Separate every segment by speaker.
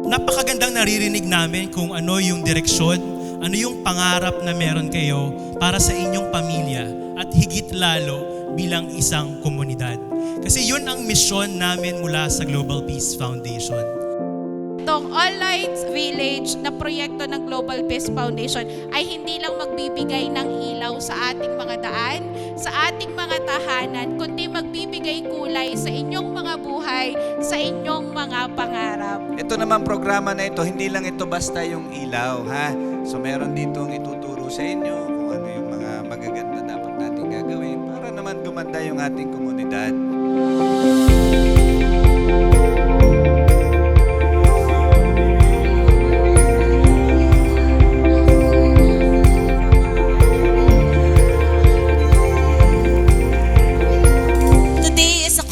Speaker 1: Napakagandang naririnig namin kung ano yung direksyon, ano yung pangarap na meron kayo para sa inyong pamilya at higit lalo bilang isang komunidad. Kasi yun ang misyon namin mula sa Global Peace Foundation.
Speaker 2: Itong All Lights Village na proyekto ng Global Peace Foundation ay hindi lang magbibigay ng ilaw sa ating mga daan, sa ating mga tahanan, kundi magbibigay kulay sa inyong mga buhay, sa inyong mga pangarap.
Speaker 3: Ito naman programa na ito, hindi lang ito basta yung ilaw, ha? So meron ditong ituturo sa inyo kung ano yung mga magaganda dapat natin gagawin para naman gumanda yung ating komunidad.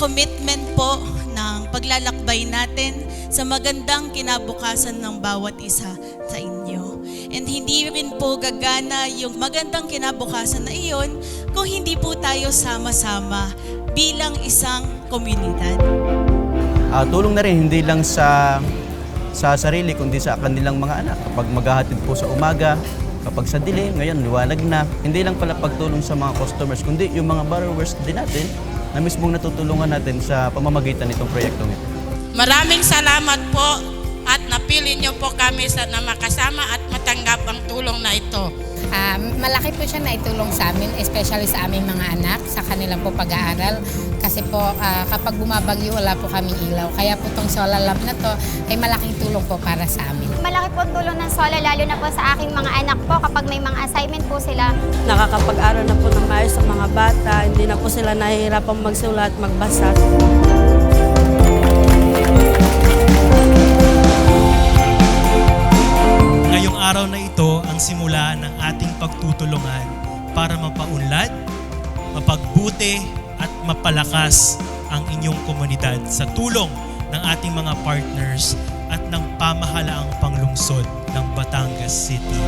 Speaker 4: Commitment po ng paglalakbay natin sa magandang kinabukasan ng bawat isa sa inyo. And hindi rin po gagana yung magandang kinabukasan na iyon kung hindi po tayo sama-sama bilang isang komunidad.
Speaker 5: Tulong na rin hindi lang sa sarili kundi sa kanilang mga anak. Kapag maghahatid po sa umaga, kapag sa dilim, ngayon liwanag na, hindi lang pala pagtulong sa mga customers kundi yung mga borrowers din natin na mismong natutulungan natin sa pamamagitan nitong proyektong ito.
Speaker 6: Maraming salamat po at napili niyo po kami na makasama at matanggap ang tulong na ito.
Speaker 7: Malaki po siya na itulong sa amin, especially sa aming mga anak, sa kanilang po pag-aaral. Kasi po kapag bumabagyo, wala po kaming ilaw. Kaya po itong solar lamp na to ay malaking tulong po para sa amin.
Speaker 8: Malaki po tulong ng solar, lalo na po sa aking mga anak po kapag may mga assignment po sila.
Speaker 9: Nakakapag-aral na po ng maayos sa mga bata, hindi na po sila nahihirapang magsulat, magbasa.
Speaker 1: Ngayong araw na ito ang simula ng ating pagtutulungan para mapaunlad, mapagbuti at mapalakas ang inyong komunidad sa tulong ng ating mga partners at ng pamahalaang panglungsod ng Batangas City.